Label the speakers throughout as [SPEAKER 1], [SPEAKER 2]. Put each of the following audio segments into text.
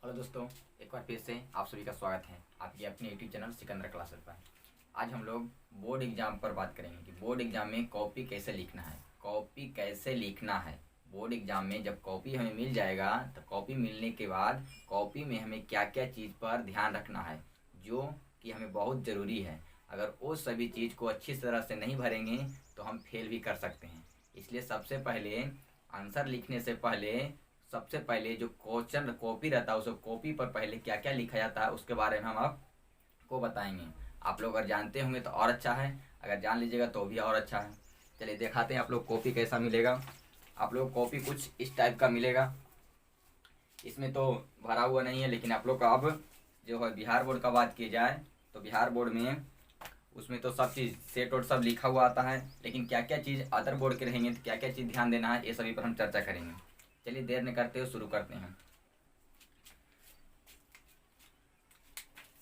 [SPEAKER 1] Hello दोस्तों, एक बार फिर से आप सभी का स्वागत है आपके अपने यूट्यूब चैनल सिकंदर क्लासेस पर। आज हम लोग बोर्ड एग्जाम पर बात करेंगे कि बोर्ड एग्जाम में कॉपी कैसे लिखना है। बोर्ड एग्जाम में जब कॉपी हमें मिल जाएगा तो कॉपी मिलने के बाद कॉपी में हमें क्या क्या चीज़ पर ध्यान रखना है जो कि हमें बहुत ज़रूरी है। अगर वो सभी चीज़ को अच्छी तरह से नहीं भरेंगे तो हम फेल भी कर सकते हैं। इसलिए सबसे पहले आंसर लिखने से पहले सबसे पहले जो क्वेश्चन कॉपी रहता है उस कॉपी पर पहले क्या क्या लिखा जाता है उसके बारे में हम आपको बताएंगे। आप लोग अगर जानते होंगे तो और अच्छा है, अगर जान लीजिएगा तो भी और अच्छा है। चलिए दिखाते हैं आप लोग कॉपी कैसा मिलेगा। आप लोग कॉपी कुछ इस टाइप का मिलेगा। इसमें तो भरा हुआ नहीं है, लेकिन आप लोग का अब जो है बिहार बोर्ड का बात की जाए तो बिहार बोर्ड में उसमें तो सब चीज़ सेट और सब लिखा हुआ आता है, लेकिन क्या क्या चीज़ अदर बोर्ड के रहेंगे तो क्या क्या चीज़ ध्यान देना है ये सभी पर हम चर्चा करेंगे। चलिए देर न करते हुए शुरू करते हैं।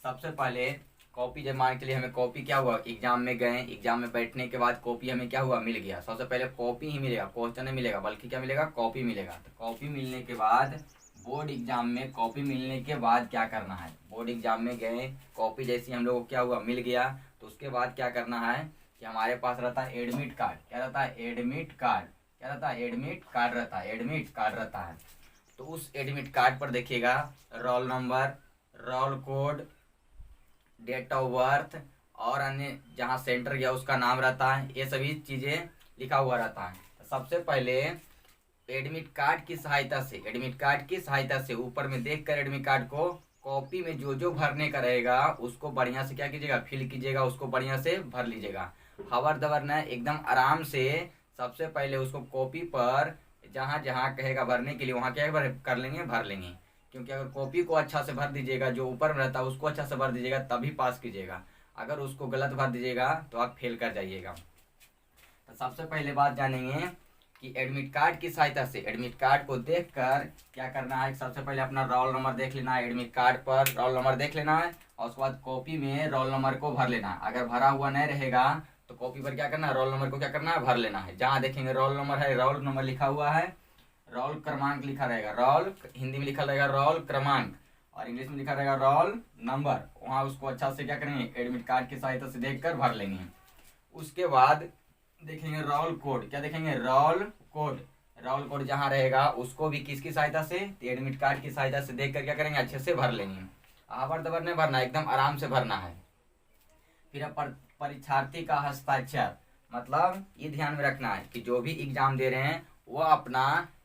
[SPEAKER 1] सबसे पहले कॉपी जब मान के लिए हमें कॉपी क्या हुआ, एग्जाम में गए, एग्जाम में बैठने के बाद कॉपी हमें क्या हुआ, मिल गया। सबसे पहले कॉपी ही मिलेगा, क्वेश्चन नहीं मिलेगा, बल्कि क्या मिलेगा, कॉपी मिलेगा। तो कॉपी मिलने के बाद बोर्ड एग्जाम में कॉपी मिलने के बाद क्या करना है, बोर्ड एग्जाम में गए, कॉपी जैसी हम लोग को क्या हुआ, मिल गया, तो उसके बाद क्या करना है कि हमारे पास रहता है एडमिट कार्ड। क्या रहता है, एडमिट कार्ड। क्या रहता है, एडमिट कार्ड रहता है, एडमिट कार्ड रहता है। तो उस एडमिट कार्ड पर देखिएगा roll number, roll code, date of birth और अन्य जहाँ सेंटर गया उसका नाम रहता है। ये सभी चीज़ें लिखा हुआ रहता है। सबसे पहले एडमिट कार्ड की सहायता से, एडमिट कार्ड की सहायता से ऊपर में देखकर एडमिट कार्ड को कॉपी में जो जो भरने का रहेगा उसको बढ़िया से क्या कीजिएगा, फिल कीजिएगा, उसको बढ़िया से भर लीजिएगा। हवर दबर न, एकदम आराम से। सबसे पहले उसको कॉपी पर जहाँ जहाँ कहेगा भरने के लिए वहाँ क्या कर लेंगे, भर लेंगे। क्योंकि अगर कॉपी को अच्छा से भर दीजिएगा, जो ऊपर में रहता है उसको अच्छा से भर दीजिएगा तभी पास कीजिएगा। अगर उसको गलत भर दीजिएगा तो आप फेल कर जाइएगा। तो सबसे पहले बात जानेंगे कि एडमिट कार्ड की सहायता से एडमिट कार्ड को देखकर क्या करना है। सबसे पहले अपना रोल नंबर देख लेना है, एडमिट कार्ड पर रोल नंबर देख लेना है और उसके बाद कॉपी में रोल नंबर को भर लेना है। अगर भरा हुआ नहीं रहेगा तो कॉपी पर क्या करना है, रोल नंबर को क्या करना है, भर लेना है। जहाँ देखेंगे रोल नंबर है, रोल नंबर लिखा हुआ है, रोल क्रमांक लिखा रहेगा, रोल हिंदी में लिखा रहेगा रोल क्रमांक और इंग्लिश में लिखा रहेगा रोल नंबर। वहाँ उसको अच्छा से क्या करेंगे, एडमिट कार्ड की सहायता से देखकर भर लेंगे। उसके बाद देखेंगे रोल कोड। क्या देखेंगे, रोल कोड। रोल कोड जहाँ रहेगा उसको भी किसकी सहायता से, एडमिट कार्ड की सहायता से देखकर क्या करेंगे, अच्छे से भर लेंगे। आवर दबर नहीं भरना, एकदम आराम से भरना है। फिर परीक्षार्थी का हस्ताक्षर, मतलब ये ध्यान में रखना है कि जो भी एग्जाम दे रहे हैं वो अपना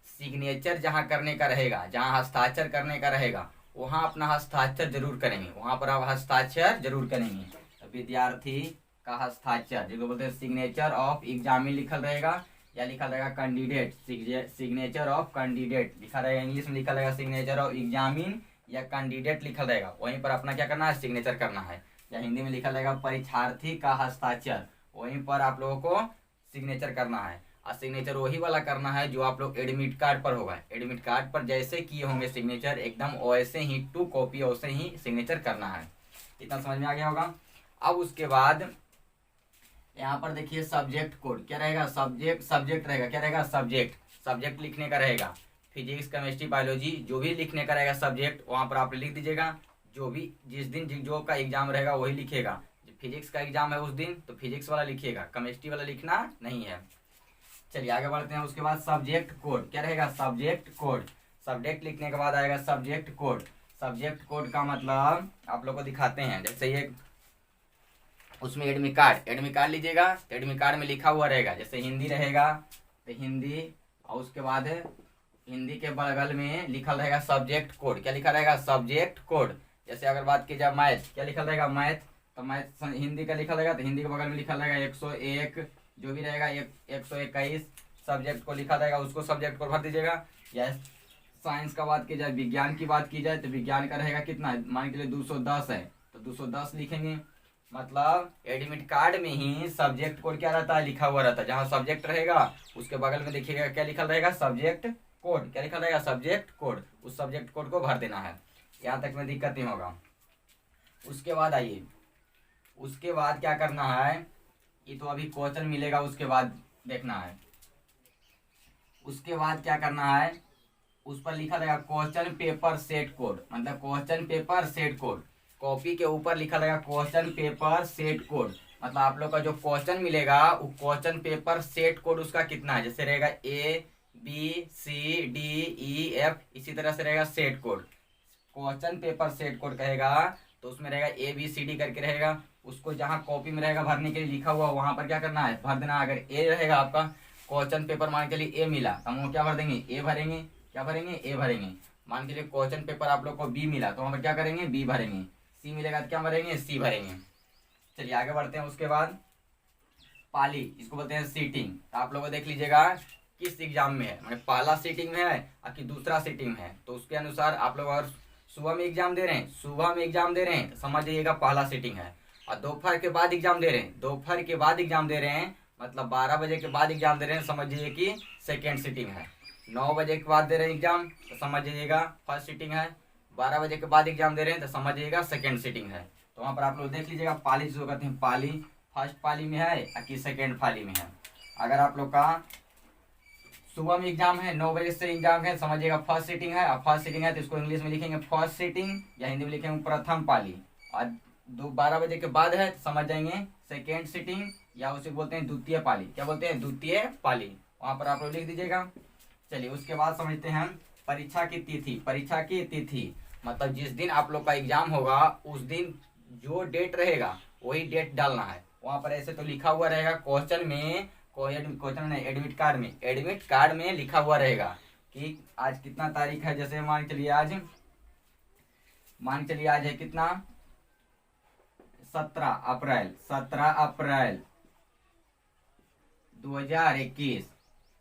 [SPEAKER 1] सिग्नेचर जहाँ करने का रहेगा, जहाँ हस्ताक्षर करने का रहेगा वहाँ अपना हस्ताक्षर जरूर करेंगे, वहाँ पर आप हस्ताक्षर जरूर करेंगे। तो विद्यार्थी का हस्ताक्षर जिसको बोलते हैं सिग्नेचर ऑफ एग्जामी लिखल रहेगा या लिखा रहेगा कैंडिडेट, सिग्नेचर ऑफ कैंडिडेट लिखा रहेगा, इंग्लिश में लिखा रहेगा सिग्नेचर ऑफ एग्जामिन या कैंडिडेट लिखा रहेगा। वहीं पर अपना क्या करना है, सिग्नेचर करना है। या हिंदी में लिखा रहेगा परीक्षार्थी का हस्ताक्षर, वहीं पर आप लोगों को सिग्नेचर करना है। और सिग्नेचर वही वाला करना है जो आप लोग एडमिट कार्ड पर होगा। एडमिट कार्ड पर जैसे किए होंगे सिग्नेचर एकदम वैसे ही टू कॉपी वैसे ही सिग्नेचर करना है। इतना समझ में आ गया होगा। अब उसके बाद यहाँ पर देखिए सब्जेक्ट कोड क्या रहेगा, सब्जेक्ट रहेगा। क्या रहेगा, सब्जेक्ट लिखने का रहेगा। फिजिक्स केमिस्ट्री बायोलॉजी जो भी लिखने का रहेगा सब्जेक्ट वहाँ पर आप लिख दीजिएगा। जो भी जिस दिन जो का एग्जाम रहेगा वही लिखेगा। फिजिक्स का एग्जाम है उस दिन तो फिजिक्स वाला लिखिएगा, केमिस्ट्री वाला लिखना नहीं है। चलिए आगे बढ़ते हैं। उसके बाद सब्जेक्ट कोड क्या रहेगा, सब्जेक्ट कोड। सब्जेक्ट लिखने के बाद आएगा सब्जेक्ट कोड। सब्जेक्ट कोड का मतलब आप लोग को दिखाते हैं। जैसे ये उसमें एडमिट कार्ड लीजिएगा तो एडमिट कार्ड में लिखा हुआ रहेगा। जैसे हिंदी रहेगा तो हिंदी और उसके बाद हिंदी के बगल में लिखा रहेगा सब्जेक्ट कोड। क्या लिखा रहेगा, सब्जेक्ट कोड। जैसे अगर बात की जाए मैथ, क्या लिखा रहेगा, मैथ, तो मैथ हिंदी का लिखा रहेगा तो हिंदी के बगल में लिखा रहेगा 101 जो भी रहेगा 121 सब्जेक्ट को लिखा रहेगा, उसको सब्जेक्ट को भर दीजिएगा। या साइंस का बात की जाए, विज्ञान की बात की जाए तो विज्ञान का रहेगा कितना, मान के लिए 210 है तो 210 लिखेंगे। मतलब एडमिट कार्ड में ही सब्जेक्ट कोड क्या रहता है, लिखा हुआ रहता है। जहाँ सब्जेक्ट रहेगा उसके बगल में देखिएगा क्या लिखा रहेगा, सब्जेक्ट कोड। क्या लिखा रहेगा, सब्जेक्ट कोड। उस सब्जेक्ट कोड को भर देना है। यहाँ तक में दिक्कत नहीं होगा। उसके बाद आइए, उसके बाद क्या करना है, ये तो अभी क्वेश्चन मिलेगा उसके बाद देखना है। उसके बाद क्या करना है, उस पर लिखा रहेगा क्वेश्चन पेपर सेट कोड, मतलब question paper set code. Copy के ऊपर लिखा रहेगा क्वेश्चन पेपर सेट कोड, मतलब आप लोग का जो क्वेश्चन मिलेगा वो क्वेश्चन पेपर सेट कोड उसका कितना है, जैसे रहेगा ABCDEF, इसी तरह से रहेगा set code. Question paper set code कहेगा तो उसमें रहेगा ABCD करके रहेगा, उसको जहाँ कॉपी में रहेगा भरने के लिए लिखा हुआ वहां पर क्या करना है, भर देना। अगर ए रहेगा आपका क्वेश्चन पेपर मान के लिए ए मिला तो हम क्या भर देंगे, ए भरेंगे। क्या भरेंगे, ए भरेंगे। मान के लिए क्वेश्चन पेपर आप लोग को बी मिला तो वहां पर क्या करेंगे, बी भरेंगे। सी मिलेगा तो क्या भरेंगे, सी भरेंगे। चलिए आगे बढ़ते हैं। उसके बाद पाली, इसको बोलते हैं सीटिंग। तो आप लोग देख लीजिएगा किस एग्जाम में है, मतलब पहला सीटिंग में है और कि दूसरा सीटिंग में है, तो उसके अनुसार आप लोग अगर सुबह में एग्जाम दे रहे हैं, सुबह में एग्जाम दे रहे हैं तो समझ जाइएगा पहला सीटिंग है। और दोपहर के बाद एग्जाम दे रहे हैं, दोपहर के बाद एग्जाम दे रहे हैं, मतलब 12 बजे के बाद एग्जाम दे रहे हैं, समझ जाइए कि सेकेंड सीटिंग है। 9 बजे के बाद दे रहे हैं एग्जाम तो समझ जाइएगा फर्स्ट सीटिंग है। 12 बजे के बाद एग्जाम दे रहे हैं तो समझ जाइएगा सेकेंड सीटिंग है। तो वहाँ पर आप लोग देख लीजिएगा पाली जो कहते हैं पाली, फर्स्ट पाली में है या कि सेकेंड पाली में है। अगर आप लोग का सुबह में एग्जाम है, 9 बजे से एग्जाम है, समझिएगा फर्स्ट सीटिंग है। और फर्स्ट सीटिंग है तो इसको इंग्लिश में लिखेंगे फर्स्ट सीटिंग या हिंदी में लिखेंगे प्रथम पाली। और 12 बजे के बाद है तो समझ जाएंगे सेकेंड सीटिंग या उसे बोलते हैं द्वितीय पाली। क्या बोलते हैं, द्वितीय पाली। वहां पर आप लोग लिख दीजिएगा। चलिए उसके बाद समझते हैं परीक्षा की तिथि। परीक्षा की तिथि मतलब जिस दिन आप लोग का एग्जाम होगा उस दिन जो डेट रहेगा वही डेट डालना है। वहां पर ऐसे तो लिखा हुआ रहेगा क्वेश्चन में, क्वेश्चन नहीं एडमिट कार्ड में, एडमिट कार्ड में लिखा हुआ रहेगा कि आज कितना तारीख है। जैसे मान चलिए आज है कितना, 17 अप्रैल, 17 अप्रैल 2021।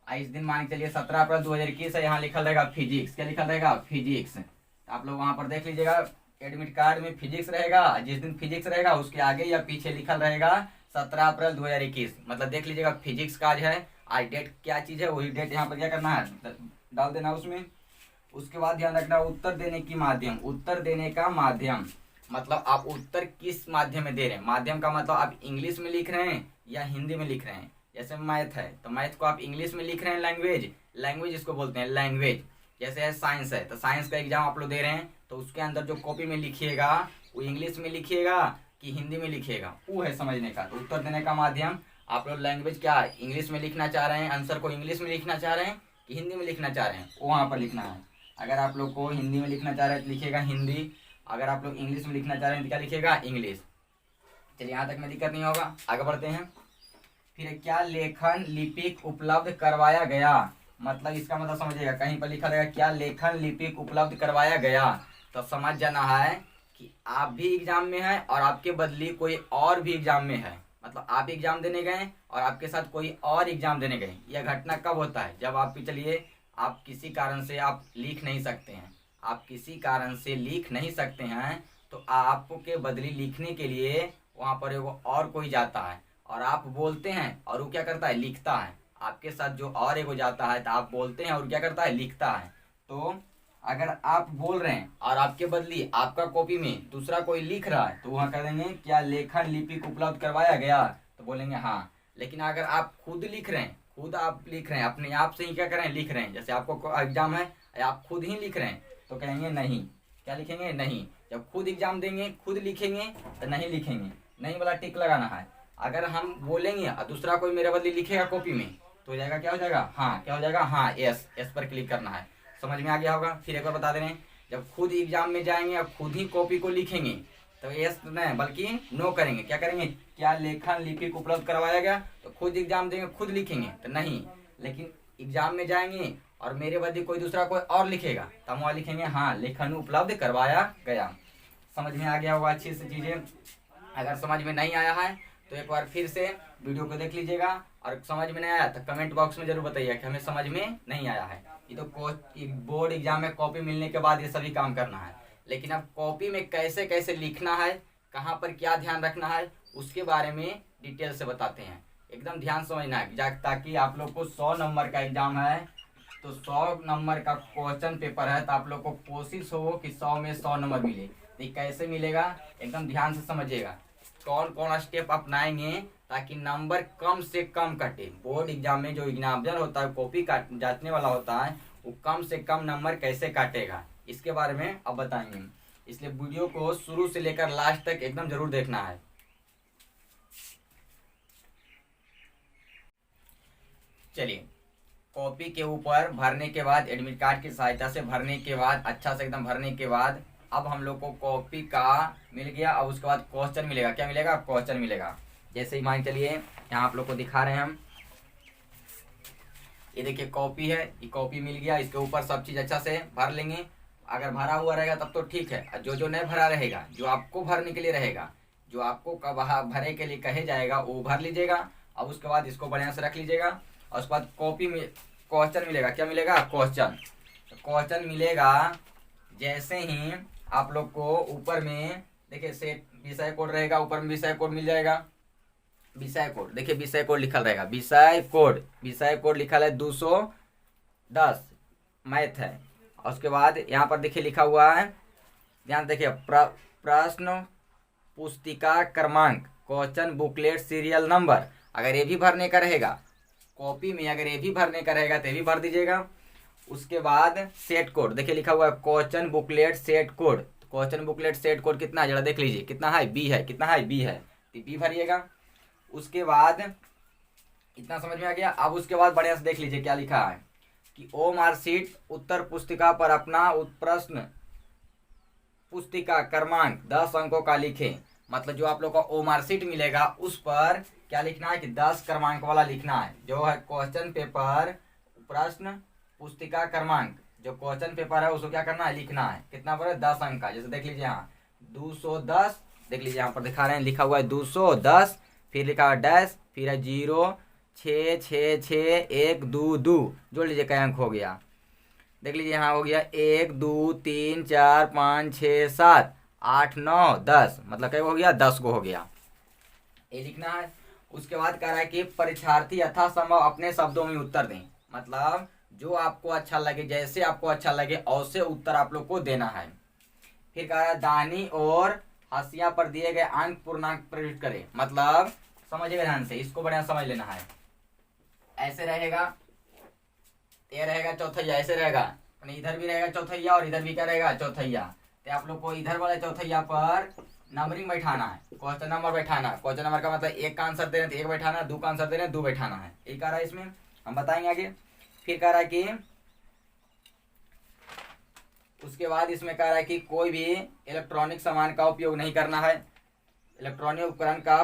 [SPEAKER 1] इस दिन मान के चलिए 17 अप्रैल 2021 है। यहाँ लिखा रहेगा फिजिक्स। क्या लिखा रहेगा, फिजिक्स। आप लोग वहां पर देख लीजिएगा एडमिट कार्ड में फिजिक्स रहेगा, जिस दिन फिजिक्स रहेगा उसके आगे या पीछे लिखा रहेगा 17 अप्रैल 2021। मतलब देख लीजिएगा फिजिक्स का आज है, आज डेट क्या चीज है वही डेट यहाँ पर क्या करना है, डाल देना उसमें। उसके बाद ध्यान रखना उत्तर देने की माध्यम, उत्तर देने का माध्यम मतलब आप उत्तर किस माध्यम में दे रहे हैं। माध्यम का मतलब आप इंग्लिश में लिख रहे हैं या हिंदी में लिख रहे हैं। जैसे मैथ है तो मैथ को आप इंग्लिश में लिख रहे हैं, लैंग्वेज, लैंग्वेज इसको बोलते हैं लैंग्वेज। जैसे है साइंस है तो साइंस का एग्जाम आप लोग दे रहे हैं तो उसके अंदर जो कॉपी में लिखिएगा वो इंग्लिश में लिखिएगा कि हिंदी में लिखिएगा, वो है समझने का। तो उत्तर देने का माध्यम आप लोग लैंग्वेज क्या इंग्लिश में लिखना चाह रहे हैं, आंसर को इंग्लिश में लिखना चाह रहे हैं कि हिंदी में लिखना चाह रहे हैं, वो वहाँ पर लिखना है। अगर आप लोग को हिंदी में लिखना चाह रहे हैं तो लिखिएगा हिंदी, अगर आप लोग इंग्लिश में लिखना चाह रहे हैं तो क्या लिखिएगा, इंग्लिश। चलिए यहाँ तक में दिक्कत नहीं होगा, आगे बढ़ते हैं। फिर क्या लेखन लिपिक उपलब्ध करवाया गया, मतलब इसका मतलब समझिएगा कहीं पर लिखा रहेगा क्या लेखन लिपिक उपलब्ध करवाया गया, तो समझ जाना है कि आप भी एग्जाम में हैं और आपके बदली कोई और भी एग्जाम में है। मतलब आप एग्जाम देने गए और आपके साथ कोई और एग्जाम देने गए। यह घटना कब होता है, जब आप चलिए आप किसी कारण से आप लिख नहीं सकते हैं, आप किसी कारण से लिख नहीं सकते हैं तो आपके बदली लिखने के लिए वहाँ पर एगो और कोई जाता है और आप बोलते हैं और वो क्या करता है, लिखता है। आपके साथ जो और एगो जाता है तो आप बोलते हैं और क्या करता है, लिखता है। तो अगर आप बोल रहे हैं और आपके बदली आपका कॉपी में दूसरा कोई लिख रहा है तो वहाँ कह देंगे क्या लेखन लिपिक उपलब्ध करवाया गया, तो बोलेंगे हाँ। लेकिन अगर आप खुद लिख रहे हैं, खुद आप लिख रहे हैं अपने आप से ही क्या कर रहे हैं, लिख रहे हैं, जैसे आपको एग्जाम है आप खुद ही लिख रहे हैं तो कहेंगे नहीं। क्या लिखेंगे, नहीं। जब खुद एग्जाम देंगे खुद लिखेंगे तो नहीं लिखेंगे, नहीं वाला टिक लगाना है। अगर हम बोलेंगे और दूसरा कोई मेरे बदले लिखेगा कॉपी में तो हो जाएगा, क्या हो जाएगा, हाँ। क्या हो जाएगा, हाँ, एस, एस पर क्लिक करना है। समझ में आ गया होगा। फिर एक बार बता दे रहे हैं, जब खुद एग्जाम में जाएंगे और खुद ही कॉपी को लिखेंगे तो एस नहीं बल्कि नो करेंगे। क्या करेंगे, क्या लेखन लिपिक उपलब्ध करवाया गया, तो खुद एग्जाम देंगे खुद लिखेंगे तो नहीं। लेकिन एग्जाम में जाएंगे और मेरे बदले कोई दूसरा कोई और लिखेगा तो हम वहाँ लिखेंगे हाँ लेखन उपलब्ध करवाया गया। समझ में आ गया होगा अच्छी से चीजें। अगर समझ में नहीं आया है तो एक बार फिर से वीडियो को देख लीजिएगा और समझ में नहीं आया तो कमेंट बॉक्स में जरूर बताइए कि हमें समझ में नहीं आया है। ये तो बोर्ड एग्जाम में कॉपी मिलने के बाद ये सभी काम करना है, लेकिन अब कॉपी में कैसे कैसे लिखना है, कहाँ पर क्या ध्यान रखना है उसके बारे में डिटेल से बताते हैं। एकदम ध्यान समझना है ताकि आप लोग को 100 नंबर का एग्जाम है तो 100 नंबर का क्वेश्चन पेपर है तो आप लोग को कोशिश हो कि 100 में 100 नंबर मिले। तो ये कैसे मिलेगा एकदम ध्यान से समझिएगा, कौन कौन स्टेप अपनाएंगे ताकि नंबर कम से कम कटे। बोर्ड एग्जाम में जो एग्जामिनर होता है कॉपी काट जांचने वाला होता है वो कम से कम नंबर कैसे काटेगा, इसके बारे में अब बताएंगे। इसलिए वीडियो को शुरू से लेकर लास्ट तक एकदम जरूर देखना है। चलिए, कॉपी के ऊपर भरने के बाद, एडमिट कार्ड की सहायता से भरने के बाद, अच्छा से एकदम भरने के बाद, अब हम लोग को कॉपी का मिल गया। अब उसके बाद क्वेश्चन मिलेगा। क्या मिलेगा? क्वेश्चन मिलेगा। जैसे ही मान चलिए यहाँ आप लोग को दिखा रहे हैं हम, ये देखिए कॉपी है, ये कॉपी मिल गया। इसके ऊपर सब चीज़ अच्छा से भर लेंगे। अगर भरा हुआ रहेगा तब तो ठीक है, जो नहीं भरा रहेगा, जो आपको भरने के लिए रहेगा, जो आपको भरे के लिए कहे जाएगा वो भर लीजिएगा। अब उसके बाद इसको बढ़िया से रख लीजिएगा और उसके बाद कॉपी में क्वेश्चन मिलेगा। क्या मिलेगा? क्वेश्चन। क्वेश्चन मिलेगा जैसे ही आप लोग को ऊपर में देखिए सेट विषय कोड रहेगा, ऊपर में विषय कोड मिल जाएगा। विषय कोड देखिए, विषय कोड लिखल रहेगा, विषय कोड लिखल है 210 मैथ है। और उसके बाद यहाँ पर देखिए लिखा हुआ है, ध्यान देखिए, प्रश्न पुस्तिका क्रमांक, क्वेश्चन बुकलेट सीरियल नंबर। अगर ये भी भरने का रहेगा कॉपी में, अगर ये भी भरने का रहेगा तो ये भी भर दीजिएगा। उसके बाद सेट कोड देखिए लिखा हुआ है, question booklet set code. Question booklet set code कितना है जरा देख लीजिए, कितना है? बी है। कितना है? बी है, तो बी भरिएगा। उसके बाद इतना समझ में आ गया। अब उसके बाद बढ़िया से देख लीजिए क्या लिखा है कि ओ मार्कशीट उत्तर पुस्तिका पर अपना प्रश्न पुस्तिका क्रमांक 10 अंकों का लिखें। मतलब जो आप लोग का ओ मार्कशीट मिलेगा उस पर क्या लिखना है कि 10 क्रमांक वाला लिखना है। जो है क्वेश्चन पेपर प्रश्न पुस्तिका क्रमांक, जो क्वेश्चन पेपर है उसको क्या करना है? लिखना है। कितना पर है? 10 अंक का। जैसे देख लीजिए यहाँ 210, देख लीजिए यहाँ पर दिखा रहे हैं, लिखा हुआ है 210, फिर लिखा हुआ डैश, फिर है 0 6 6 6 1 2 2, जोड़ लीजिए क्या अंक हो गया। देख लीजिए यहाँ हो गया 1 2 3 4 5 6 7 8 9 10, मतलब क्या हो गया? 10 को हो गया, ये लिखना है। उसके बाद कह रहा है कि परीक्षार्थी यथासंभव अपने शब्दों में उत्तर दें। मतलब जो आपको अच्छा लगे, जैसे आपको अच्छा लगे वैसे उत्तर आप लोग को देना है। फिर कह रहा है दाहिनी और हाशिया पर दिए गए अंक पूर्णांक प्रविष्ट करें। मतलब समझिएगा ध्यान से, इसको बढ़िया समझ लेना है। ऐसे रहेगा, ये रहेगा चौथैया, ऐसे रहेगा, इधर भी रहेगा चौथैया और इधर भी क्या रहेगा? चौथैया। तो आप लोग को इधर वाले चौथैया पर नंबरिंग बैठाना है, क्वेश्चन नंबर बैठाना है। क्वेश्चन नंबर का मतलब एक का आंसर दे रहे हैं तो एक बैठाना है, दो का आंसर दे रहे हैं दो बैठाना है। यही कह रहा है, इसमें हम बताएंगे आगे। फिर कह रहा है कि उसके बाद इसमें कह रहा है कि कोई भी इलेक्ट्रॉनिक सामान का उपयोग नहीं करना है, इलेक्ट्रॉनिक उपकरण का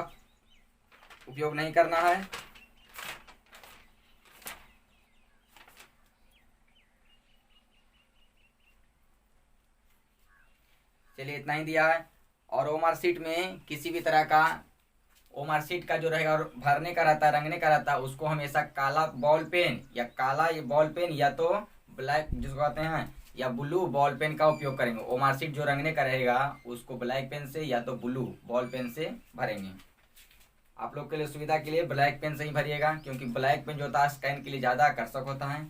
[SPEAKER 1] उपयोग नहीं करना है। चलिए इतना ही दिया है। और ओ मार्कशीट में किसी भी तरह का, ओ मार्कशीट का जो रहेगा भरने का रहता है, रंगने का रहता है, उसको हमेशा काला बॉल पेन या काला ये बॉल पेन या तो ब्लैक जिसको कहते हैं या ब्लू बॉल पेन का उपयोग करेंगे। ओ मार्कशीट जो रंगने का रहेगा उसको ब्लैक पेन से या तो ब्लू बॉल पेन से भरेंगे। आप लोग के लिए सुविधा के लिए ब्लैक पेन से ही भरिएगा, क्योंकि ब्लैक पेन जो होता है स्कैन के लिए ज़्यादा आकर्षक होता है।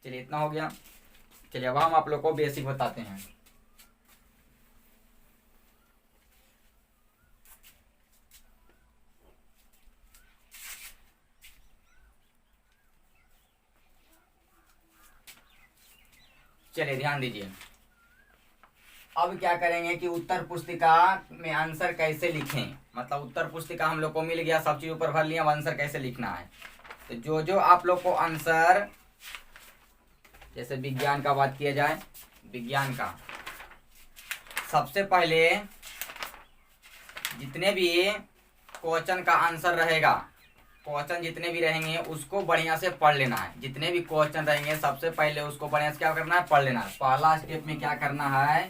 [SPEAKER 1] चलिए इतना हो गया। चलिए अब हम आप लोग को बेसिक बताते हैं। चलिए ध्यान दीजिए, अब क्या करेंगे कि उत्तर पुस्तिका में आंसर कैसे लिखें। मतलब उत्तर पुस्तिका हम लोग को मिल गया, सब चीज ऊपर भर लिया, अब आंसर कैसे लिखना है। तो जो जो आप लोग को आंसर, जैसे विज्ञान का बात किया जाए, विज्ञान का सबसे पहले जितने भी क्वेश्चन का आंसर रहेगा, क्वेश्चन जितने भी रहेंगे उसको बढ़िया से पढ़ लेना है। जितने भी क्वेश्चन रहेंगे सबसे पहले उसको बढ़िया से क्या करना है? पढ़ लेना है। पहला स्टेप में क्या करना है?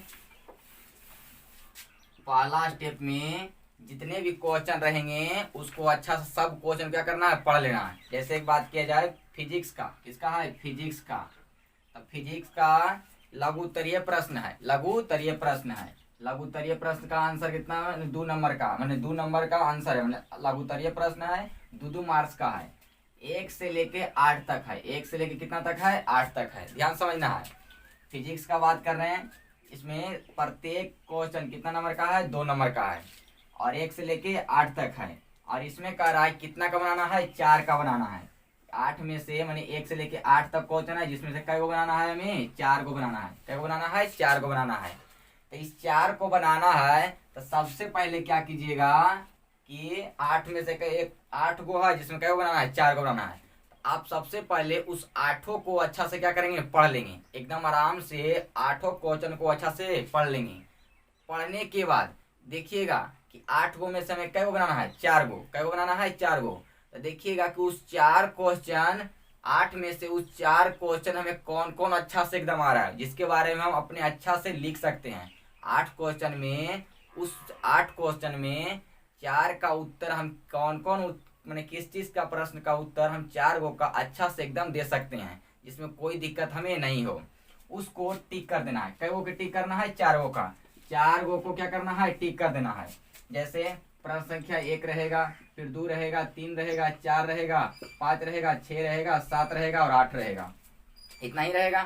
[SPEAKER 1] पहला स्टेप में जितने भी क्वेश्चन रहेंगे उसको अच्छा से सब क्वेश्चन क्या करना है? पढ़ लेना है। जैसे एक बात किया जाए फिजिक्स का, किसका है? फिजिक्स का। अब फिजिक्स का लघुत्तरीय प्रश्न है, लघुत्तरीय प्रश्न है। लघुत्तरीय प्रश्न का आंसर कितना है? 2 नंबर का, मैंने 2 नंबर का आंसर है, मैंने लघुत्तरीय प्रश्न है, 2 मार्क्स का है। 1 से लेके 8 तक है, 1 से लेके कितना तक है? 8 तक है, ध्यान समझना है। फिजिक्स का बात कर रहे हैं, इसमें प्रत्येक क्वेश्चन कितना नंबर का है? 2 नंबर का है और 1 से लेके 8 तक है। और इसमें कह रहा है कितना का बनाना है? 4 का बनाना है। 8 में से मैंने 1 से लेके 8 तक क्वेश्चन है, जिसमें से कै को बनाना है, हमें 4 को बनाना है। कै को बनाना है, 4 को बनाना है। तो इस 4 को बनाना है तो सबसे पहले क्या कीजिएगा कि 8 में से एक 8 को है, जिसमें कै को बनाना है, 4 को बनाना है। तो आप सबसे पहले उस 8 को अच्छा से क्या करेंगे, पढ़ लेंगे, एकदम आराम से 8 क्वेश्चन को अच्छा से पढ़ लेंगे। पढ़ने के बाद देखिएगा कि 8 गो में से हमें कै को बनाना है, 4 गो। कै को बनाना है, 4 गो। तो देखिएगा कि उस 4 क्वेश्चन 8 में से उस 4 क्वेश्चन हमें कौन कौन अच्छा से एकदम आ रहा है, जिसके बारे में हम अपने अच्छा से लिख सकते हैं। 8 क्वेश्चन में, उस 8 क्वेश्चन में 4 का उत्तर हम कौन कौन मैंने किस चीज का प्रश्न का उत्तर हम 4 गो का अच्छा से एकदम दे सकते हैं, जिसमें कोई दिक्कत हमें नहीं हो, उसको टिक कर देना है। कै गो के टिक करना है, 4 गो का। 4 गो को क्या करना है, टिक कर देना है। जैसे प्रश्न संख्या 1 रहेगा, फिर 2 रहेगा, 3 रहेगा, 4 रहेगा, 5 रहेगा, 6 रहेगा, 7 रहेगा और 8 रहेगा, इतना ही रहेगा।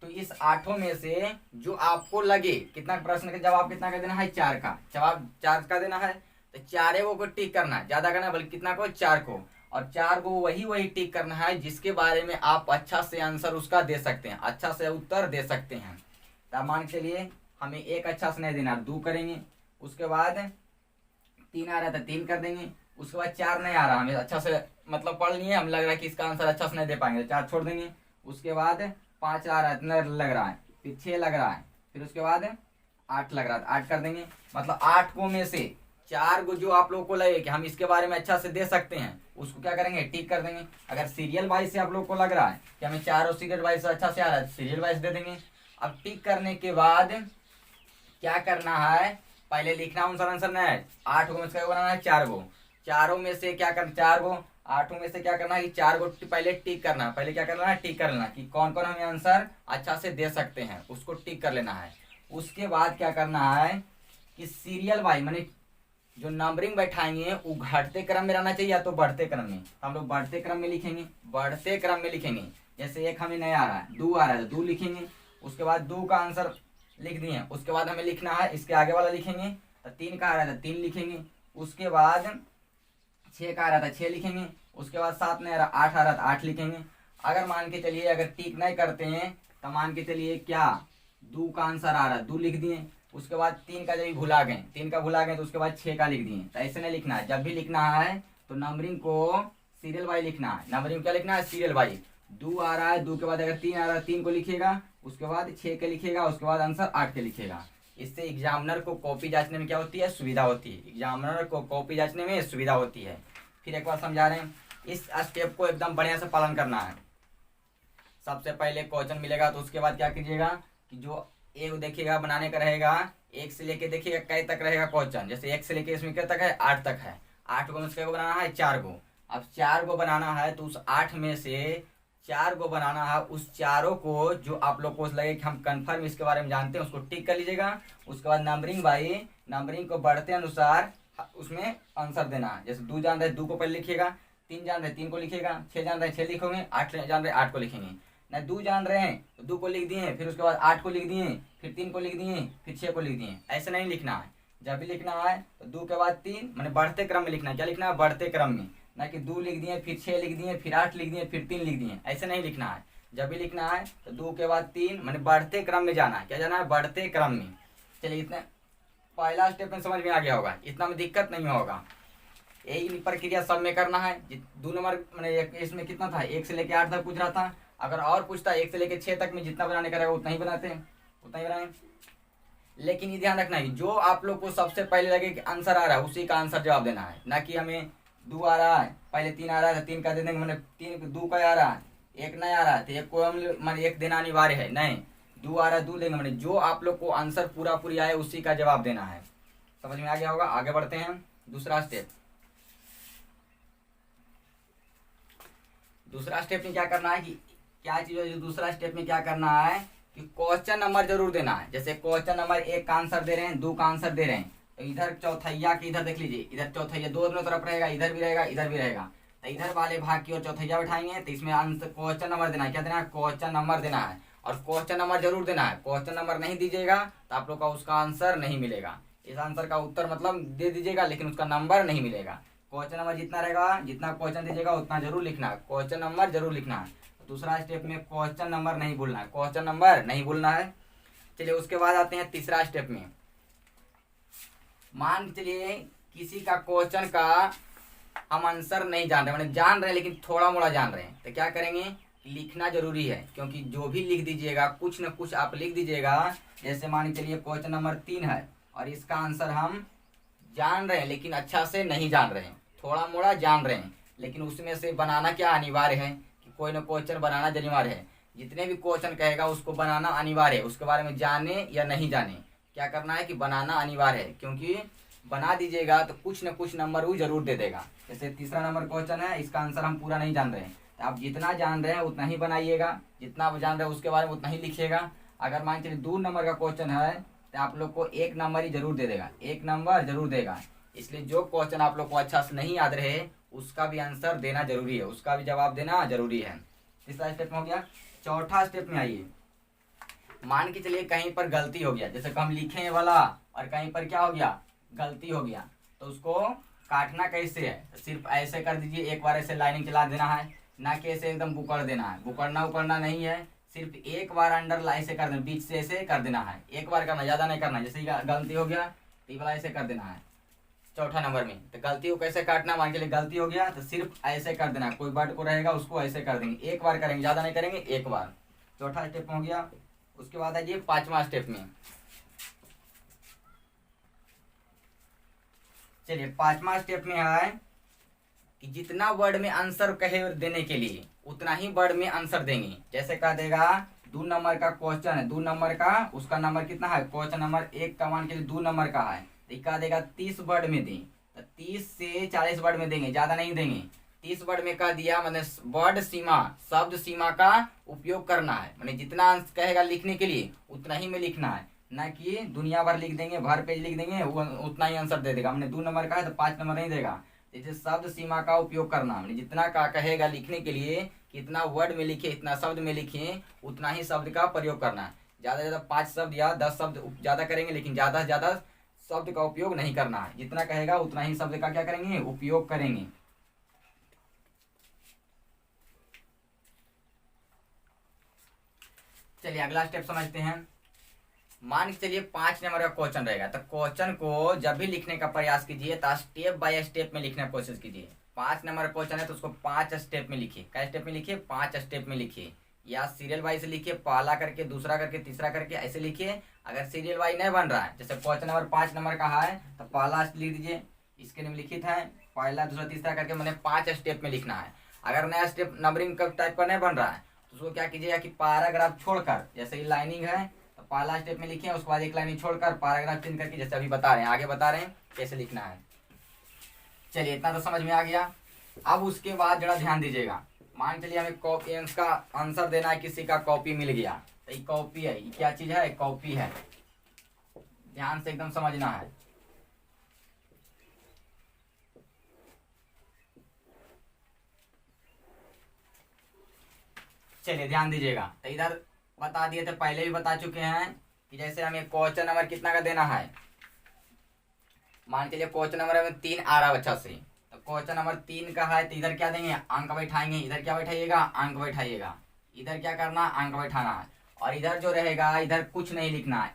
[SPEAKER 1] तो इस 8 में से जो आपको लगे, कितना प्रश्न का जवाब कितना का देना है, 4 का जवाब 4 का देना है। तो 4 गो को टिक करना है, ज्यादा करना है बल्कि कितना को, 4 को। और 4 को वही टिक करना है जिसके बारे में आप अच्छा से आंसर उसका दे सकते हैं, अच्छा से उत्तर दे सकते हैं। तो मान के लिए हमें 1 अच्छा से नहीं देना, 2 करेंगे। उसके बाद 3 आ रहा था, 3 कर देंगे। उसके बाद 4 नहीं आ रहा, हमें अच्छा से मतलब पढ़ लिए, हम लग रहा है कि इसका आंसर अच्छा से नहीं दे पाएंगे, 4 छोड़ देंगे। उसके बाद 5 आ रहा है, इतना लग रहा है, फिर 6 लग रहा है, फिर उसके बाद 8 लग रहा है, 8 कर देंगे। मतलब 8 को में से 4 को जो आप लोगों को लगे कि हम इसके बारे में अच्छा से दे सकते हैं, उसको क्या करेंगे, टिक कर देंगे। अगर सीरियल वाइज से आप लोग को लग रहा है कि हमें 4 सीरियल वाइज से अच्छा से आ रहा है, सीरियल वाइज दे देंगे। अब टिक करने के बाद क्या करना है, पहले लिखना आंसर नहीं है, 8 गो में से बनाना है, 4 गो। 4 में से क्या करना, 4 गो, 8 में से क्या करना है कि 4 गो पहले टिक करना है। पहले क्या करना है, टिक कर लेना कि कौन कौन हमें आंसर अच्छा से दे सकते हैं, उसको टिक कर लेना है। उसके बाद क्या करना है कि सीरियल वाइज माने जो नंबरिंग बैठाएंगे वो घटते क्रम में रहना चाहिए या तो बढ़ते क्रम में। हम लोग बढ़ते क्रम में लिखेंगे, बढ़ते क्रम में लिखेंगे। जैसे 1 हमें नहीं आ रहा है, 2 आ रहा है, 2 लिखेंगे। उसके बाद 2 का आंसर लिख दिए। उसके बाद हमें लिखना है, इसके आगे वाला लिखेंगे। तो 3 का आ रहा था, 3 लिखेंगे। उसके बाद 6 का आ रहा था, 6 लिखेंगे। उसके बाद 7 नहीं आ रहा, 8 आ रहा था, 8 लिखेंगे। अगर मान के चलिए अगर टिक नहीं करते हैं तो मान के चलिए क्या 2 का आंसर आ रहा है, 2 लिख दिए। उसके बाद 3 का जब भुला गए, 3 का भुला गए तो उसके बाद 6 का लिख दिए। तो ऐसे नहीं लिखना है, जब भी लिखना है तो नंबरिंग को सीरियल वाइज लिखना है। नंबरिंग क्या लिखना है, सीरियल वाइज। 2 आ रहा है, 2 के बाद अगर 3 आ रहा है, 3 को लिखेगा। उसके बाद 6 के लिखेगा। उसके बाद आंसर 8 के लिखेगा। इससे एग्जामिनर को कॉपी जांचने में क्या होती है, सुविधा होती है। एग्जामिनर को कॉपी जांचने में सुविधा होती है। फिर एक बार समझा रहे हैं, इस स्टेप को एकदम बढ़िया से पालन करना है। सबसे पहले क्वेश्चन मिलेगा तो उसके बाद क्या कीजिएगा कि जो एक देखिएगा बनाने का रहेगा, 1 से लेके देखिएगा कै तक रहेगा क्वेश्चन। जैसे 1 से लेके इसमें क्या तक है, 8 तक है। 8 गो में से को बनाना है, 4 गो। अब 4 गो बनाना है तो उस 8 में से 4 गो बनाना है। उस चारों को जो आप लोग को लगे कि हम कंफर्म इसके बारे में जानते हैं, उसको टिक कर लीजिएगा। उसके बाद नंबरिंग बाई नंबरिंग को बढ़ते अनुसार उसमें आंसर देना है। जैसे 2 जान रहे 2 को पहले लिखिएगा, 3 जान रहे 3 को लिखिएगा, 6 जान रहे 6 लिखोगे, 8 जान रहे 8 को लिखेंगे। नहीं 2 जान रहे हैं तो 2 को लिख दिए, फिर उसके बाद 8 को लिख दिए, फिर 3 को लिख दिए, फिर 6 को लिख दिए। ऐसे नहीं लिखना है। जब भी लिखना है तो 2 के बाद 3 मैंने बढ़ते क्रम में लिखना है। क्या लिखना है, बढ़ते क्रम में, ना कि 2 लिख दिए, फिर 6 लिख दिए, फिर 8 लिख दिए, फिर 3 लिख दिए। ऐसे नहीं लिखना है। जब भी लिखना है तो 2 के बाद 3 मैंने बढ़ते क्रम में जाना है। क्या जाना है, बढ़ते क्रम में। चलिए इतना पहला स्टेप में समझ में आ गया होगा, इतना में दिक्कत नहीं होगा। यही प्रक्रिया सब में करना है। 2 नंबर मैंने इसमें कितना था, 1 से लेके 8 तक पूछ रहा था। अगर और पूछता 1 से लेके 6 तक में जितना बनाने का रहेगा उतना ही बनाते हैं, उतना ही बनाए। लेकिन ये ध्यान रखना है जो आप लोग को सबसे पहले लगे कि आंसर आ रहा है उसी का आंसर जवाब देना है। ना कि हमें 2 आ रहा है, पहले 3 आ रहा है तो 3 का दे देंगे, मैंने 2 का आ रहा है, 1 नहीं आ रहा है तो 1 को हम मैंने 1 देना अनिवार्य है। नहीं, 2 आ रहा है 2 देंगे। मैंने जो आप लोग को आंसर पूरा पूरी आए उसी का जवाब देना है। समझ में आ गया होगा। आगे बढ़ते हैं। दूसरा स्टेप में क्या करना है कि क्या चीज है, दूसरा स्टेप में क्या करना है कि क्वेश्चन नंबर जरूर देना है। जैसे क्वेश्चन नंबर 1 का आंसर दे रहे हैं, 2 का आंसर दे रहे हैं, तो इधर चौथैया के इधर देख लीजिए, इधर चौथैया दोनों तरफ रहेगा, इधर भी रहेगा, इधर भी रहेगा। तो इधर वाले भाग की ओर चौथैया बैठाएंगे तो इसमें आंसर क्वेश्चन नंबर देना है। क्या देना है, क्वेश्चन नंबर देना है। और क्वेश्चन नंबर जरूर देना है। क्वेश्चन नंबर नहीं दीजिएगा तो आप लोग का उसका आंसर नहीं मिलेगा। इस आंसर का उत्तर मतलब दे दीजिएगा लेकिन उसका नंबर नहीं मिलेगा। क्वेश्चन नंबर जितना रहेगा, जितना क्वेश्चन दीजिएगा उतना जरूर लिखना है, क्वेश्चन नंबर जरूर लिखना है। दूसरा स्टेप में क्वेश्चन नंबर नहीं भूलना है, क्वेश्चन नंबर नहीं भूलना है। चलिए उसके बाद आते हैं तीसरा स्टेप में। मान के चलिए किसी का क्वेश्चन का हम आंसर नहीं जान रहे, मैंने जान रहे हैं लेकिन थोड़ा मोड़ा जान रहे हैं, तो क्या करेंगे, लिखना जरूरी है, क्योंकि जो भी लिख दीजिएगा कुछ न कुछ आप लिख दीजिएगा। जैसे मान के चलिए क्वेश्चन नंबर 3 है और इसका आंसर हम जान रहे हैं लेकिन अच्छा से नहीं जान रहे हैं, थोड़ा मोड़ा जान रहे हैं, लेकिन उसमें से बनाना क्या अनिवार्य है कि कोई ना क्वेश्चन बनाना अनिवार्य है। जितने भी क्वेश्चन कहेगा उसको बनाना अनिवार्य है, उसके बारे में जाने या नहीं जाने क्या करना है कि बनाना अनिवार्य है, क्योंकि बना दीजिएगा तो कुछ न कुछ नंबर वो जरूर दे देगा। जैसे तीसरा नंबर क्वेश्चन है, इसका आंसर हम पूरा नहीं जान रहे हैं, तो आप जितना जान रहे हैं उतना ही बनाइएगा, जितना आप जान रहे हैं उसके बारे में उतना ही लिखिएगा। अगर मान चलिए 2 नंबर का क्वेश्चन है तो आप लोग को 1 नंबर ही जरूर दे देगा, 1 नंबर जरूर देगा। इसलिए जो क्वेश्चन आप लोग को अच्छा से नहीं याद रहे उसका भी आंसर देना जरूरी है, उसका भी जवाब देना जरूरी है। तीसरा स्टेप में हो गया। चौथा स्टेप में आइए। मान के चलिए कहीं पर गलती हो गया, जैसे हम लिखे वाला और कहीं पर क्या हो गया, गलती हो गया, तो उसको काटना कैसे है, सिर्फ ऐसे कर दीजिए, एक बार ऐसे लाइनिंग चला देना है, ना कि ऐसे एकदम बुकड़ देना है, बुकड़ना उकड़ना नहीं है, सिर्फ एक बार अंडर लाइन से कर देना, बीच से ऐसे कर देना है, एक बार करना, ज्यादा नहीं करना। जैसे गलती हो गया तो ये वाला ऐसे कर देना है। चौथा नंबर में तो गलती को कैसे काटना, मान के लिए गलती हो गया तो सिर्फ ऐसे कर देना, कोई वर्ड को रहेगा उसको ऐसे कर देंगे, एक बार करेंगे, ज्यादा नहीं करेंगे, एक बार। चौथा स्टेप हो गया। उसके बाद आइए 5वां स्टेप में। चलिए 5वां स्टेप में है कि जितना वर्ड में आंसर कहे देने के लिए उतना ही वर्ड में आंसर देंगे। जैसे कह देगा 2 नंबर का क्वेश्चन है, 2 नंबर का, उसका नंबर कितना है, क्वेश्चन नंबर 1 का मान के लिए 2 नंबर का है, तो कह देगा 30 वर्ड में दें, तो 30 से 40 वर्ड में देंगे, ज्यादा नहीं देंगे। 30 वर्ड में कह दिया, मतलब वर्ड सीमा, शब्द सीमा का उपयोग करना है, मतलब जितना कहेगा लिखने के लिए उतना ही में लिखना है, ना कि दुनिया भर लिख देंगे, भर पेज लिख देंगे, वो उतना ही आंसर दे देगा। हमने 2 नंबर का है तो 5 नंबर नहीं देगा। जैसे शब्द सीमा का उपयोग करना, मतलब जितना का कहेगा लिखने के लिए, कितना वर्ड में लिखे, इतना शब्द में लिखे, उतना ही शब्द का प्रयोग करना है। ज्यादा से ज्यादा 5 शब्द या 10 शब्द ज्यादा करेंगे, लेकिन ज्यादा से ज्यादा शब्द का उपयोग नहीं करना है। जितना कहेगा उतना ही शब्द का क्या करेंगे, उपयोग करेंगे। चलिए अगला स्टेप समझते हैं। मान के चलिए 5 नंबर का क्वेश्चन रहेगा, तो क्वेश्चन को जब भी लिखने का प्रयास कीजिए तो स्टेप बाय स्टेप में लिखने की कोशिश कीजिए। 5 नंबर का क्वेश्चन है तो उसको 5 स्टेप में लिखिए। क्या स्टेप में लिखिए, 5 स्टेप में लिखिए, या सीरियल वाइज लिखिए, पहला करके, दूसरा करके, तीसरा करके, ऐसे लिखिए। अगर सीरियल वाइज नहीं बन रहा है, जैसे क्वेश्चन नंबर 5 नंबर का है तो पहला लिख दीजिए, इसके निम्नलिखित है, पहला दूसरा तीसरा करके, मैंने 5 स्टेप में लिखना है। अगर नया स्टेप नंबरिंग टाइप का नहीं बन रहा है तो उसको क्या कीजिएगा कि पैराग्राफ छोड़कर, जैसे ये लाइनिंग है तो पहला स्टेप में लिखिए, उसके बाद एक लाइन छोड़कर पैराग्राफ चेंज करके, जैसे अभी बता रहे हैं, आगे बता रहे हैं कैसे लिखना है। चलिए इतना तो समझ में आ गया। अब उसके बाद जरा ध्यान दीजिएगा। मान चलिए हमें कॉपी का आंसर देना है, किसी का कॉपी मिल गया, तो ये कॉपी है, ये क्या चीज है, कॉपी है, ध्यान से एकदम समझना है। चलिए ध्यान दीजिएगा। तो इधर बता दिए थे, पहले भी बता चुके हैं कि जैसे हमें क्वेश्चन नंबर कितना का देना है। मान के लिए क्वेश्चन नंबर हमें 3 आ रहा बच्चा से, तो क्वेश्चन नंबर 3 का है तो इधर क्या देंगे, अंक बैठाएंगे। इधर क्या बैठाइएगा, अंक बैठाइएगा। इधर क्या करना, अंक बैठाना है। और इधर जो रहेगा, इधर कुछ नहीं लिखना है,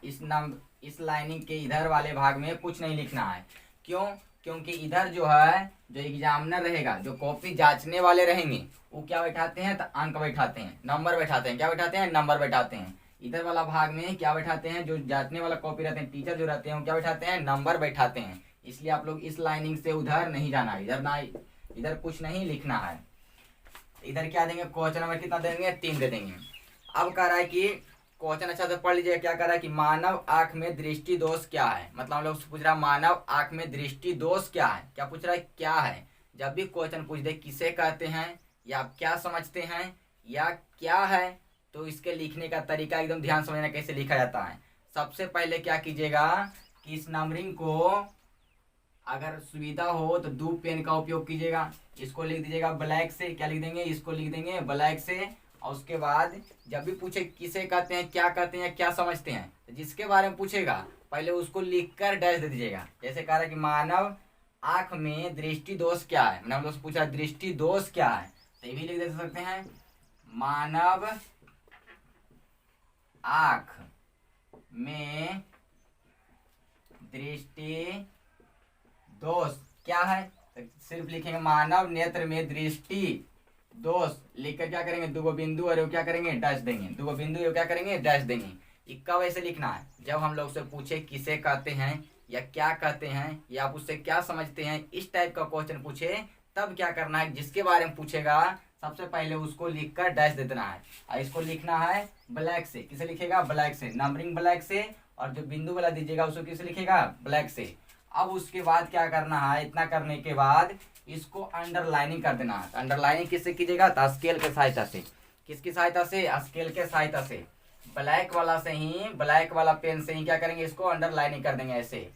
[SPEAKER 1] इस लाइनिंग के इधर वाले भाग में कुछ नहीं लिखना है। क्यों, क्योंकि इधर जो है, जो एग्जामिनर रहेगा, जो कॉपी जांचने वाले रहेंगे, वो क्या बैठाते हैं, तो अंक बैठाते हैं, नंबर बैठाते हैं। क्या बैठाते हैं, नंबर बैठाते हैं। इधर वाला भाग में क्या बैठाते हैं, जो जांचने वाला कॉपी रहते हैं, टीचर जो रहते हैं, वो क्या बैठाते हैं, नंबर बैठाते हैं। इसलिए आप लोग इस लाइनिंग से उधर नहीं जाना है, इधर ना, इधर कुछ नहीं लिखना है। इधर क्या देंगे, क्वेश्चन नंबर कितना देंगे, 3 दे देंगे। अब कह रहा है कि क्वेश्चन अच्छा से पढ़ लीजिए, क्या कह रहा है कि मानव आंख में दृष्टि दोष क्या है। मतलब हम लोग पूछ रहा है मानव आंख में दृष्टि दोष क्या है। क्या पूछ रहा है, क्या है। जब भी क्वेश्चन पूछ दे किसे कहते हैं, या आप क्या समझते हैं, या क्या है, तो इसके लिखने का तरीका एकदम ध्यान समझना कैसे लिखा जाता है। सबसे पहले क्या कीजिएगा कि इस नंबरिंग को, अगर सुविधा हो तो 2 पेन का उपयोग कीजिएगा। इसको लिख दीजिएगा ब्लैक से, क्या लिख देंगे, इसको लिख देंगे ब्लैक से। और उसके बाद जब भी पूछे किसे कहते हैं, क्या कहते हैं, क्या समझते हैं, तो जिसके बारे में पूछेगा पहले उसको लिखकर डैश दे दीजिएगा। जैसे कह रहा है कि मानव आंख में दृष्टि दोष क्या है, मैंने हम लोग से पूछा दृष्टि दोष क्या है, तो ये भी लिख दे सकते हैं मानव आंख में दृष्टि दोष क्या है, तो सिर्फ लिखेंगे मानव नेत्र में दृष्टि दोष, लिखकर क्या करेंगे दो बिंदु और क्या करेंगे डैश देंगे, दो बिंदु क्या करेंगे डैश देंगे। इक्का वैसे लिखना है, जब हम लोग से पूछे किसे कहते हैं या क्या कहते हैं या आप उससे क्या समझते हैं, इस टाइप का क्वेश्चन पूछे तब क्या करना है, जिसके बारे में पूछेगा सबसे पहले उसको लिखकर डैश दे देना है। और इसको लिखना है ब्लैक से, किसे लिखेगा ब्लैक से, नंबरिंग ब्लैक से, और जो बिंदु वाला दीजिएगा उसको किसे लिखेगा ब्लैक से। अब उसके बाद क्या करना है, इतना करने के बाद इसको अंडरलाइनिंग कर देना है। अंडरलाइनिंग किससे कीजिएगा, तो स्केल के सहायता से। किसकी सहायता से, स्केल के सहायता से, ब्लैक वाला से ही, ब्लैक वाला पेन से ही क्या करेंगे इसको अंडरलाइनिंग कर देंगे। ऐसे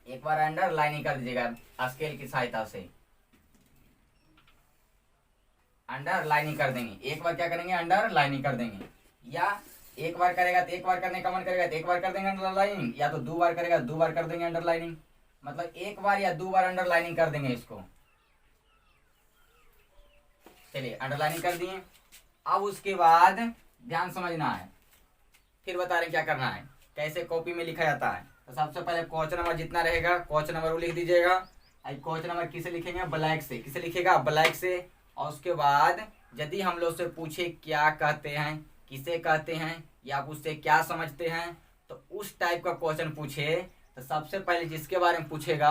[SPEAKER 1] एक बार अंडरलाइनिंग कर दीजिएगा स्केल की सहायता से, अंडरलाइनिंग कर देंगे। एक बार क्या करेंगे अंडरलाइनिंग कर देंगे, या एक बार करेगा तो एक बार करने का मन करेगा तो एक बार कर देंगे अंडरलाइनिंग, या तो दो बार करेगा दो बार कर देंगे अंडरलाइनिंग, मतलब एक बार या दो बार अंडरलाइनिंग कर देंगे इसको। चलिए अंडरलाइनिंग कर दिए। अब उसके बाद ध्यान समझना है, फिर बता रहे हैं क्या करना है, कैसे कॉपी में लिखा जाता है। तो सबसे पहले क्वेश्चन नंबर जितना रहेगा क्वेश्चन नंबर वो लिख दीजिएगा। क्वेश्चन नंबर किसे लिखेंगे ब्लैक से, किसे लिखेगा ब्लैक से। और उसके बाद यदि हम लोग से पूछे क्या कहते हैं, किसे कहते हैं, या आप उससे क्या समझते हैं, तो उस टाइप का क्वेश्चन पूछे तो सबसे पहले जिसके बारे में पूछेगा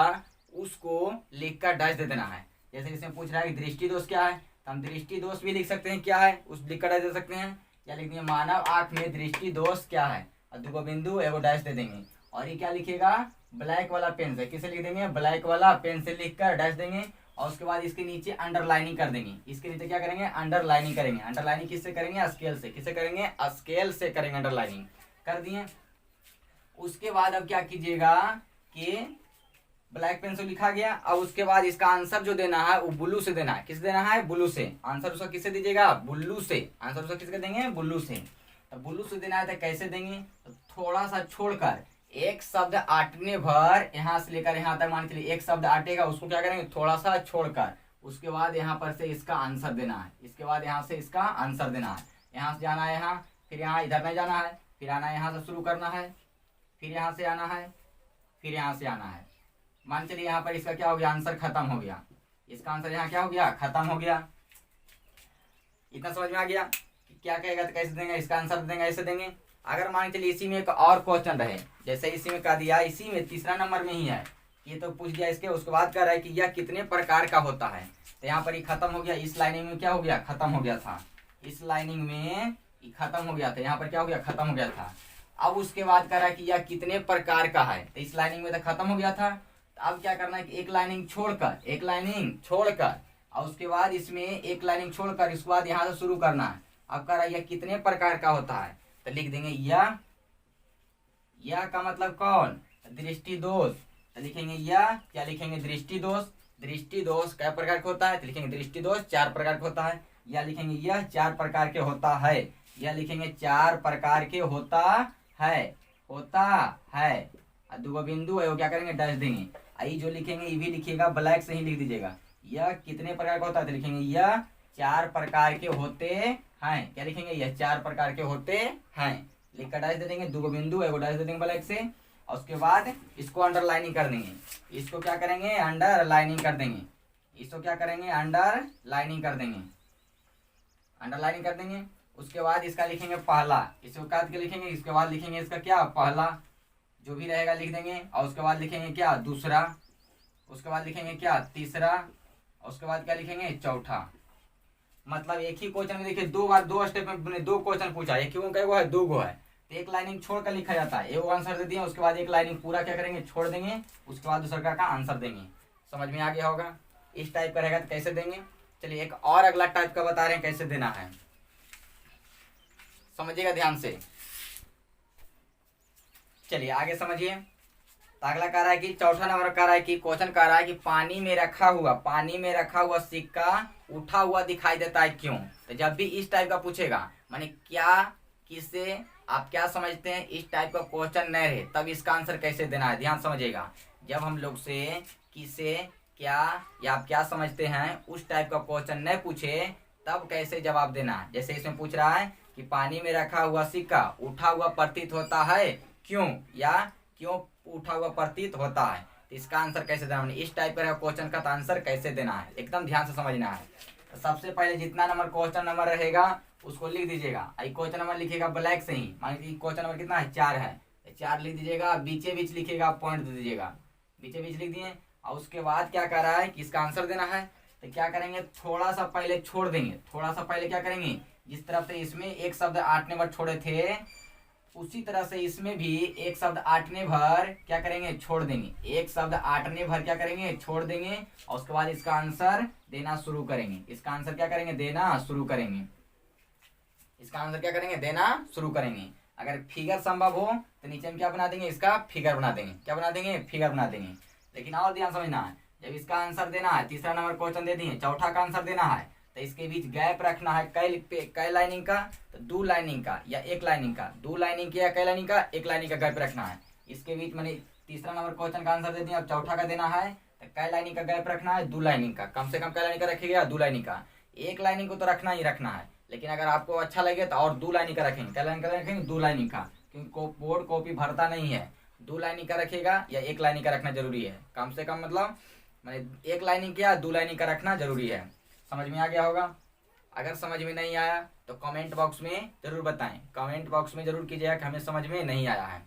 [SPEAKER 1] उसको लिखकर डैश दे देना है। जैसे इसमें पूछ रहा है कि दृष्टि दोष क्या है, तो हम दृष्टि दोष भी लिख सकते हैं क्या है, उस लिखकर डैश दे सकते हैं, या लिख देंगे मानव आंख में दृष्टि दोष क्या है, और दो बिंदु एगो डैश दे देंगे। और ये क्या लिखेगा ब्लैक वाला पेन से, किसे लिख देंगे ब्लैक वाला पेन से लिखकर डैश देंगे। और उसके बाद इसके नीचे अंडरलाइनिंग कर देंगे, इसके नीचे क्या करेंगे अंडरलाइनिंग करेंगे। अंडरलाइनिंग किससे करेंगे स्केल से, किसे करेंगे स्केल से करेंगे, अंडरलाइनिंग कर दिए। उसके बाद अब क्या कीजिएगा कि ब्लैक पेन से लिखा गया, अब उसके बाद इसका आंसर जो देना है वो ब्लू से देना है। किस देना है ब्लू से, आंसर उसका किससे दीजिएगा ब्लू से, आंसर उसका किसके देंगे ब्लू से। तो ब्लू से देना है तो कैसे देंगे, तो थोड़ा सा छोड़कर एक शब्द आटने भर यहाँ से लेकर यहाँ तक मान के लिए एक शब्द आटेगा, उसको क्या करेंगे थोड़ा सा छोड़कर, उसके बाद यहाँ पर से इसका आंसर देना है। इसके बाद यहाँ से इसका आंसर देना है, यहाँ से जाना है यहाँ, फिर यहाँ इधर नहीं जाना है, फिर आना है यहाँ से शुरू करना है, फिर यहाँ से आना है, फिर यहाँ से आना है। मान चलिए यहाँ पर इसका क्या हो गया आंसर खत्म हो गया, इसका आंसर यहाँ क्या हो गया खत्म हो गया। इतना समझ में आ गया कि क्या कहेगा तो कैसे देंगे, इसका आंसर देंगे ऐसे देंगे। अगर मान चलिए इसी में एक और क्वेश्चन रहे, जैसे इसी में कह दिया, इसी में तीसरा नंबर में ही है, ये तो पूछ दिया इसके, उसके बाद कह रहा है कि यह कितने प्रकार का होता है, तो यहाँ पर ये खत्म हो गया, इस लाइनिंग में क्या हो गया खत्म हो गया था, इस लाइनिंग में ये खत्म हो गया था, यहाँ पर क्या हो गया खत्म हो गया था। अब उसके बाद कह रहा है कि यह कितने प्रकार का है, तो इस लाइनिंग में तो खत्म हो गया था। तो अब क्या करना है कि एक लाइनिंग छोड़कर, एक लाइनिंग छोड़कर, और उसके बाद इसमें एक लाइनिंग छोड़कर इसके बाद यहाँ से शुरू करना है। अब कह रहा है यह कितने प्रकार का होता है, तो लिख देंगे यह का मतलब कौन दृष्टि दोष, तो लिखेंगे यह, क्या लिखेंगे दृष्टि दोष। दृष्टि दोष कै प्रकार का होता है, तो लिखेंगे दृष्टि दोष 4 प्रकार का होता है, या लिखेंगे यह 4 प्रकार के होता है, या लिखेंगे 4 प्रकार के होता है, होता है। दो बिंदु है वो क्या करेंगे डैश देंगे। आई जो लिखेंगे ये भी लिखिएगा ब्लैक से ही लिख दीजिएगा, यह कितने प्रकार का होता है, तो लिखेंगे यह 4 प्रकार के होते हैं, क्या लिखेंगे यह 4 प्रकार के होते हैं, लिखकर डैश दे देंगे, दो बिंदु एगो डैश दे देंगे ब्लैक से। और उसके बाद इसको अंडरलाइनिंग कर देंगे, इसको क्या करेंगे अंडरलाइनिंग कर देंगे, इसको क्या करेंगे अंडरलाइनिंग कर देंगे, अंडरलाइनिंग कर देंगे। उसके बाद इसका लिखेंगे पहला, इसको काट के लिखेंगे, इसके बाद लिखेंगे इसका क्या पहला, जो भी रहेगा लिख देंगे। और उसके बाद लिखेंगे क्या दूसरा, उसके बाद लिखेंगे क्या तीसरा, और उसके बाद क्या लिखेंगे चौथा। मतलब एक ही क्वेश्चन में देखिए दो बार दो स्टेप में दो क्वेश्चन पूछा, एक ही वो है दो गो है, तो एक लाइनिंग छोड़ कर लिखा जाता है, एक आंसर दे दिए उसके बाद एक लाइनिंग पूरा क्या करेंगे छोड़ देंगे, उसके बाद दूसरा का आंसर देंगे। समझ में आ गया होगा, इस टाइप का रहेगा तो कैसे देंगे। चलिए एक और अगला टाइप का बता रहे हैं कैसे देना है, समझिएगा ध्यान से। चलिए आगे समझिए। तो अगला कह रहा है कि चौथा नंबर कह रहा है कि क्वेश्चन कह रहा है कि पानी में रखा हुआ सिक्का उठा हुआ दिखाई देता है क्यों। तो जब भी इस टाइप का पूछेगा माने क्या किससे आप क्या समझते हैं, इस टाइप का क्वेश्चन नहीं रहे तब इसका आंसर कैसे देना है, ध्यान समझिएगा। जब हम लोग से किसे, क्या या आप क्या समझते हैं, उस टाइप का क्वेश्चन नहीं पूछे तब कैसे जवाब देना है। जैसे इसमें पूछ रहा है कि पानी में रखा हुआ सिक्का उठा हुआ प्रतीत होता है क्यों, या क्यों उठा हुआ प्रतीत होता है, तो इसका आंसर कैसे देना है। इस टाइप का क्वेश्चन का आंसर कैसे देना है एकदम ध्यान से समझना है। तो सबसे पहले जितना नंबर क्वेश्चन नंबर रहेगा उसको लिख दीजिएगा। क्वेश्चन नंबर लिखिएगा ब्लैक से ही, मान लीजिए क्वेश्चन नंबर कितना है 4 है, 4 लिख दीजिएगा। बीचे बीच लिखिएगा, पॉइंट दे दीजिएगा, बीचे बीच लिख दिए। और उसके बाद क्या कर रहा है कि इसका आंसर देना है, तो क्या करेंगे थोड़ा सा पहले छोड़ देंगे, थोड़ा सा पहले क्या करेंगे, जिस तरफ से इसमें एक शब्द आठने भर छोड़े थे उसी तरह से इसमें भी एक शब्द आठने भर क्या करेंगे छोड़ देंगे, एक शब्द आठने भर क्या करेंगे छोड़ देंगे। और उसके बाद इसका आंसर देना शुरू करेंगे। इसका आंसर क्या करेंगे देना शुरू करेंगे। इसका आंसर क्या करेंगे देना शुरू करेंगे। अगर फिगर संभव हो तो नीचे में क्या बना देंगे, इसका फिगर बना देंगे। क्या बना देंगे, फिगर बना देंगे। लेकिन और ध्यान समझना है, जब इसका आंसर देना है, तीसरा नंबर क्वेश्चन दे दिए, चौथा का आंसर देना है, तो इसके बीच गैप रखना है। कई लाइनिंग का, तो 2 लाइनिंग का या 1 लाइनिंग का, 2 लाइनिंग का या कई लाइनिंग का, 1 लाइनिंग का गैप रखना है इसके बीच। मैंने तीसरा नंबर क्वेश्चन का आंसर दे दिया, अब चौथा का देना है, तो कई लाइनिंग का गैप रखना है, 2 लाइनिंग का, कम से कम कई लाइनिंग का रखिएगा, 2 लाइनिंग का। 1 लाइनिंग को तो रखना ही रखना है, लेकिन अगर आपको अच्छा लगे तो और 2 लाइनिंग का रखेंगे। कई लाइनिंग का रखेंगे, 2 लाइनिंग का, क्योंकि बोर्ड कॉपी भरता नहीं है। 2 लाइनिंग का रखिएगा या 1 लाइनिंग का रखना जरूरी है, कम से कम मतलब मैंने 1 लाइनिंग का 2 लाइनिंग का रखना जरूरी है। समझ में आ गया होगा। अगर समझ में नहीं आया तो कमेंट बॉक्स में जरूर बताएं, कमेंट बॉक्स में जरूर कीजिएगा कि हमें समझ में नहीं आया है।